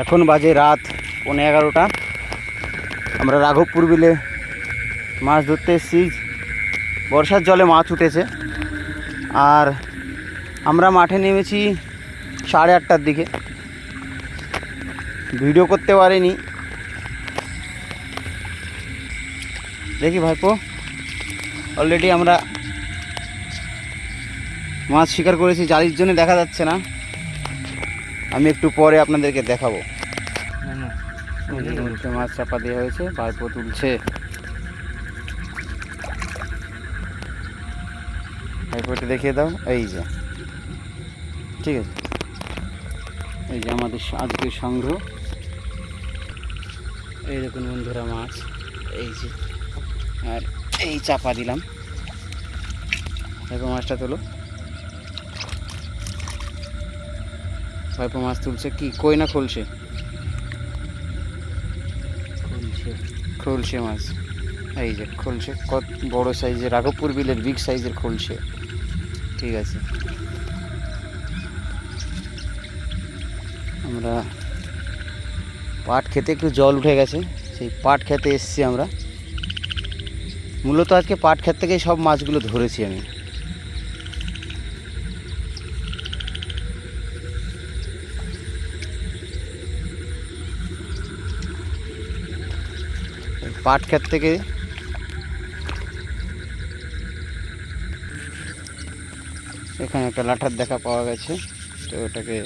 এখন বাজে রাত 11:30। আমরা রাঘবপুর বিলে মাছ ধরতে এসেছি। বর্ষার জলে মাছ উঠেছে, আর আমরা মাঠে নেমেছি 8:30টার দিকে। ভিডিও করতে পারিনি। দেখি ভাইপো, অলরেডি আমরা মাছ শিকার করেছি। জালির জন্য দেখা যাচ্ছে না, আমি একটু পরে আপনাদেরকে দেখাবো। মাছ চাপা দেওয়া হয়েছে, ভাইপো তুলছে। ভাইপো একটু দেখিয়ে দাও। এই যে, ঠিক আছে, এই যে আমাদের আজকের সংগ্রহ। এই দেখুন বন্ধুরা মাছ, এই যে, আর এই চাপা দিলাম। ভাইপো মাছটা তোলো। ভাইপো মাছ তুলছে। কি কই না খোলসে? খোলসে মাছ। এই যে খোলসে, কত বড় সাইজের, রাঘবপুর বিলের বিগ সাইজের খোলসে। ঠিক আছে, আমরা পাট খেতে একটু জল উঠে গেছে, সেই পাট খেতে এসছি আমরা। মূলত আজকে পাট ক্ষেত থেকেই সব মাছগুলো ধরেছি আমি। পাট ক্ষেত থেকে এখানে একটা লাঠার দেখা পাওয়া গেছে, তো ওটাকে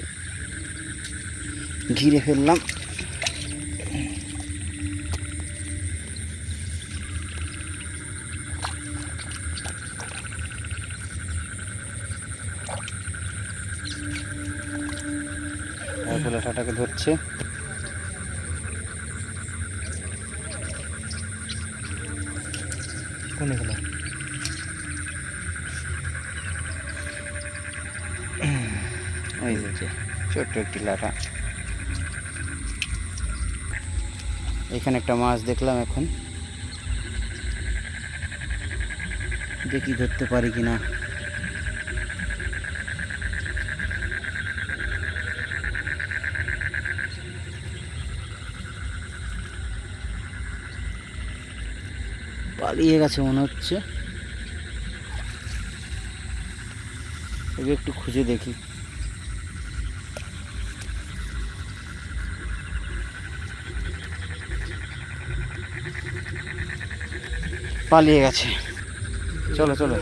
ঘিরে ফেললাম। তারপর লাঠাটাকে ধরছে। কোনে গেল? এই যে ছোট্ট একটি লাঠা। এখানে একটা মাছ দেখলাম, এখন দেখি ধরতে পারি কিনা। পালিয়ে গেছে মনে হচ্ছে, একটু খুঁজে দেখি। পালিয়ে গেছে। চলো চলো,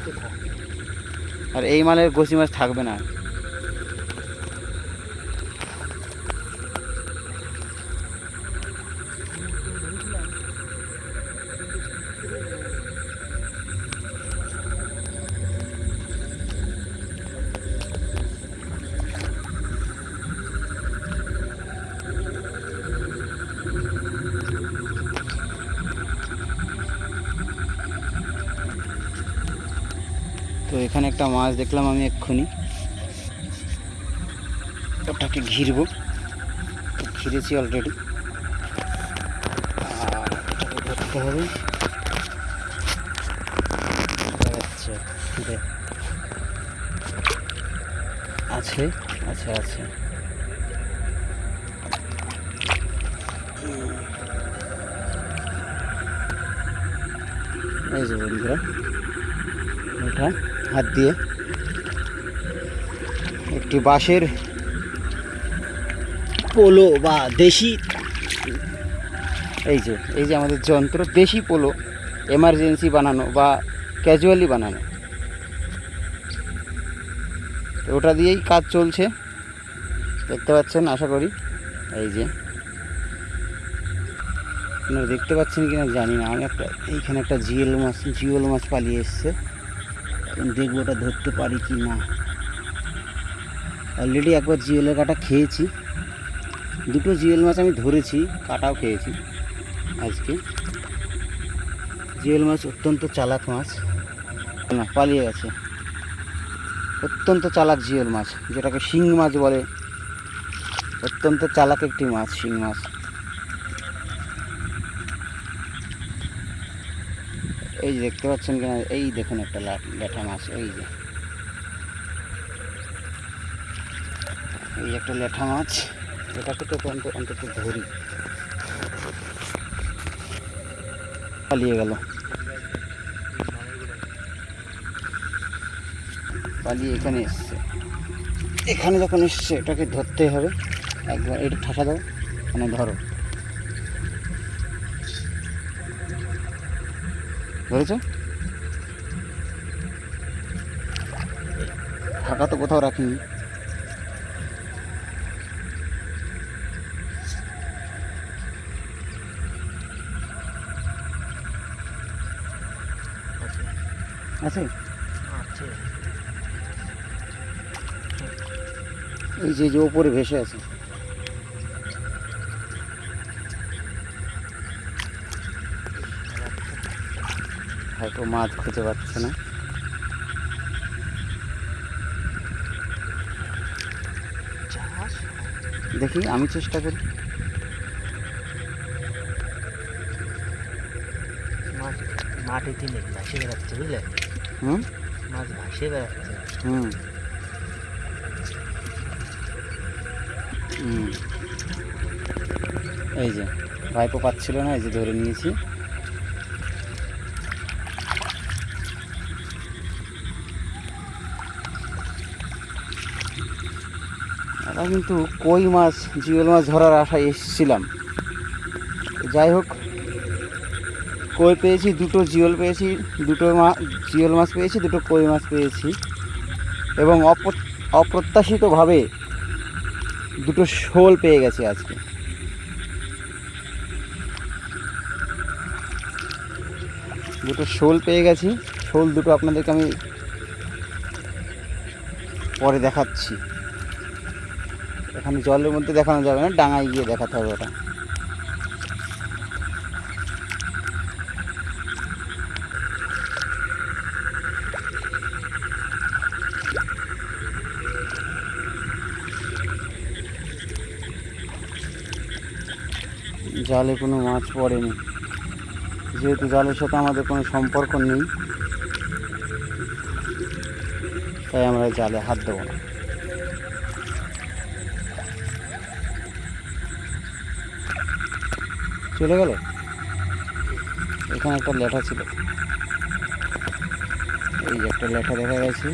আর এই মালের গোসি মাছ থাকবে না। তো এখানে একটা মাছ দেখলাম আমি এক্ষুনি, ওটাকে ঘিরবো। ঘিরেছি অলরেডি, আর এটাকে ধরতে হবে। আচ্ছা, আছে আছে আছে। এই যে বন্ধুরা, ওটা হাত দিয়ে একটি বাঁশের পোলো বা দেশি, এই যে আমাদের যন্ত্র, দেশি পোলো, এমার্জেন্সি বানানো বা ক্যাজুয়ালি বানানো, তো ওটা দিয়েই কাজ চলছে। দেখতে পাচ্ছেন আশা করি। এই যে, আপনারা দেখতে পাচ্ছেন কিনা জানি না। আমি এইখানে একটা জিওল মাছ পালিয়ে এসছে। দেখবো ওটা ধরতে পারি কি না। অলরেডি একবার জিওলের কাটা খেয়েছি, দুটো জিওল মাছ আমি ধরেছি, কাটাও খেয়েছি আজকে। জিওল মাছ অত্যন্ত চালাক মাছ। না, পালিয়ে গেছে। অত্যন্ত চালাক জিওল মাছ, যেটাকে শিং মাছ বলে। অত্যন্ত চালাক একটি মাছ, শিং মাছ। এই যে দেখতে পাচ্ছেন কিনা, এই দেখুন একটা ল্যাঠা মাছ। এই যে, এই একটা ল্যাঠা মাছ। এটাকে তো অন্তত ধরি। পালিয়ে গেল, পালিয়ে এখানে এসছে। এখানে যখন এসছে এটাকে ধরতে হবে একবার। এটা ঠাসা দাও, মানে ধরো, ধরেছ? ফাঁকা তো কোথাও রাখিনি। আছে এই যে ওপরে ভেসে আছে। হয়তো মাছ খুঁজে পাচ্ছে না। দেখি, আমি চেষ্টা করি। মাছ মাটিতে নেই, ভাসে বেড়াচ্ছে, বুঝলে? মাছ ভাসে বেড়াচ্ছে। এই যে ভাইপো পাচ্ছিল না, এই যে ধরে নিয়েছি। আমরা কিন্তু কই মাছ, জিওল মাছ ধরার আশায় এসেছিলাম। যাই হোক, কই পেয়েছি, দুটো জিওল পেয়েছি, দুটো জিওল মাছ পেয়েছি, দুটো কই মাছ পেয়েছি, এবং অপ্রত্যাশিতভাবে দুটো শোল পেয়ে গেছি আজকে। দুটো শোল পেয়ে গেছি। শোল দুটো আপনাদেরকে আমি পরে দেখাচ্ছি। এখানে জলের মধ্যে দেখানো যাবে না, ডাঙায় গিয়ে দেখাতে হবে ওটা। জালে কোনো মাছ পড়েনি, যেহেতু জালের সাথে আমাদের কোনো সম্পর্ক নেই, তাই আমরা জালে হাত দেবো না। চলে গেল। এখানে একটা ল্যাঠা ছিল, এই যে একটা ল্যাঠা দেখা গেছে।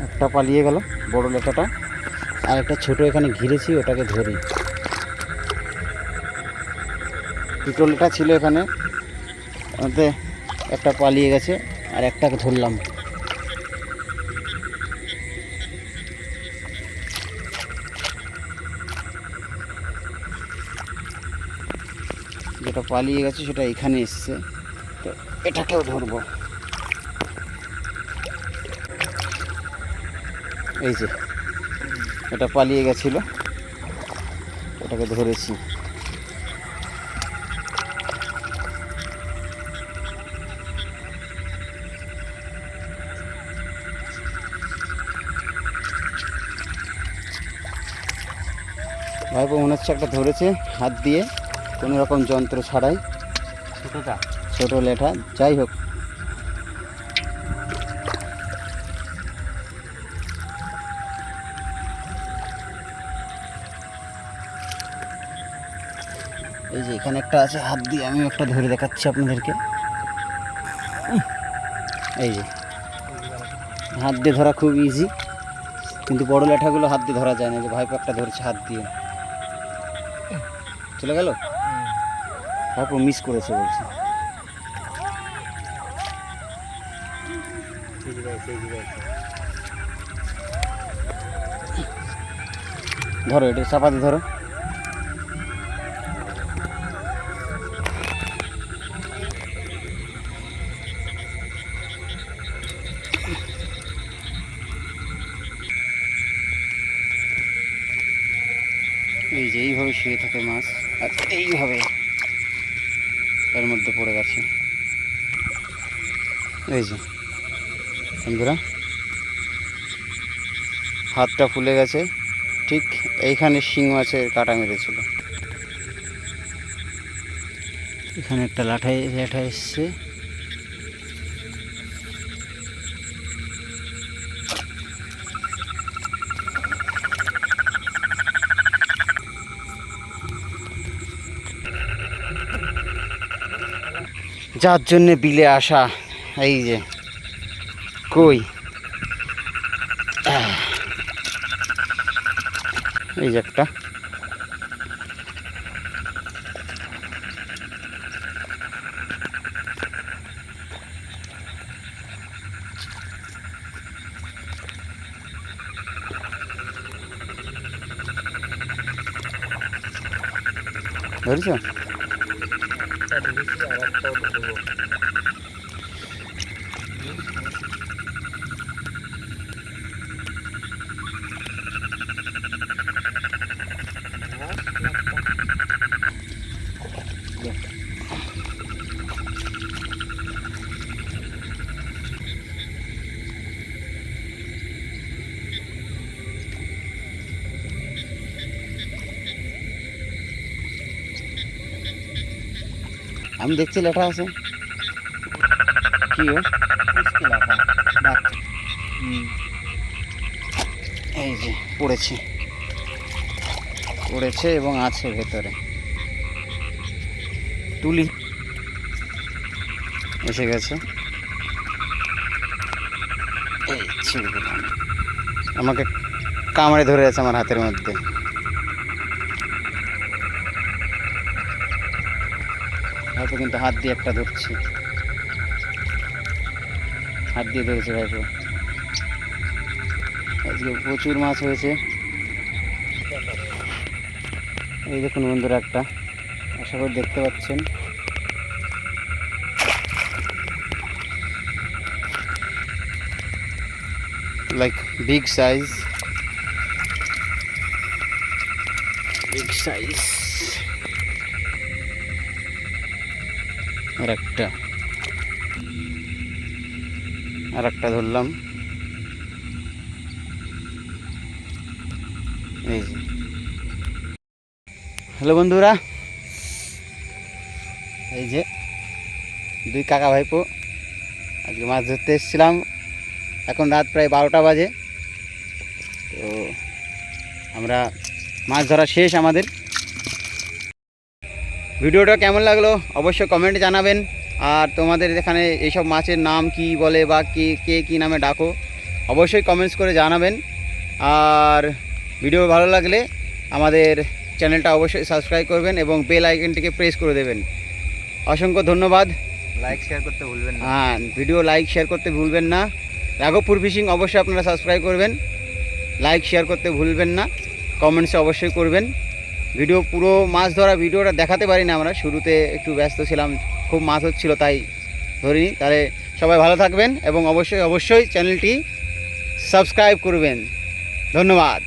একটা পালিয়ে গেল বড় লেটাটা, আর একটা ছোট এখানে ঘিরেছি, ওটাকে ধরি। দুটো লেটা ছিল এখানে, ওতে একটা পালিয়ে গেছে আর একটাকে ধরলাম। যেটা পালিয়ে গেছে সেটা এখানে এসছে, তো এটাকেও ধরবো। এই যে এটা পালিয়ে গেছিল, এটাকে ধরেছি। ভাইপো মনে হচ্ছে একটা ধরেছে হাত দিয়ে, কোনো রকম যন্ত্র ছাড়াই। ছোটটা, ছোট লেঠা, যাই হোক। এই যে এখানে একটা আছে, হাত দিয়ে আমি একটা ধরে দেখাচ্ছি আপনাদেরকে। এই যে হাত দিয়ে ধরা খুব ইজি, কিন্তু বড় ল্যাঠাগুলো হাত দিয়ে ধরা যায় না। যে ভাইপো একটা ধরেছে হাত দিয়ে, চলে গেল। ভাইপো মিস করেছে বলছে। ধরো, এটা চাপা দিয়ে ধরো। এই যে এইভাবে শুয়ে থাকে মাছ, আর এইভাবে এর মধ্যে পড়ে গেছে। এই যে বন্ধুরা, হাতটা ফুলে গেছে, ঠিক এইখানে শিং মাছের কাটা মেরেছিল। এখানে একটা ল্যাঠা এসছে। যার জন্যে বিলে আসা, এই যে কই, এই যে একটা। ধরেছ? আমি দেখছি লেঠা আছে। কি এই যে পড়েছে এবং আছে ভেতরে। তুলি এসে গেছে, এই ছিঁড়ে দিলাম। আমাকে কামড়ে ধরে আছে আমার হাতের মধ্যে। হয়তো কিন্তু হাত দিয়ে একটা ধরছি, হাত দিয়ে ধরেছে ভাইপো। আজকে প্রচুর মাছ হয়েছে। এই দেখুন বন্ধুরা, একটা, আশা করি দেখতে পাচ্ছেন। Like big size, big size. আর একটা ধরলাম। এই যে, হ্যালো বন্ধুরা, এই যে দুই কাকা ভাইপো আজকে মাছ ধরতে এসেছিলাম। এখন রাত প্রায় 12টা বাজে। তো আমরা মাছ ধরা শেষ আমাদের। ভিডিওটা কেমন লাগলো অবশ্যই কমেন্টে জানাবেন। আর তোমাদের এখানে এইসব মাছের নাম কি বলে বা কে কী নামে ডাকো অবশ্যই কমেন্টস করে জানাবেন। আর ভিডিও ভালো লাগলে আমাদের চ্যানেলটা অবশ্যই সাবস্ক্রাইব করবেন এবং বেল আইকনটিকে প্রেস করে দেবেন। অসংখ্য ধন্যবাদ। লাইক শেয়ার করতে ভুলবেন না। হ্যাঁ, ভিডিও লাইক শেয়ার করতে ভুলবেন না। রাঘবপুর ফিশিং অবশ্যই আপনারা সাবস্ক্রাইব করবেন, লাইক শেয়ার করতে ভুলবেন না, কমেন্টসে অবশ্যই করবেন। ভিডিও পুরো মাছ ধরা ভিডিওটা দেখাতে পারি না, আমরা শুরুতে একটু ব্যস্ত ছিলাম, খুব মাছ হচ্ছিলো তাই ধরিনি। তাহলে সবাই ভালো থাকবেন এবং অবশ্যই চ্যানেলটি সাবস্ক্রাইব করবেন। ধন্যবাদ।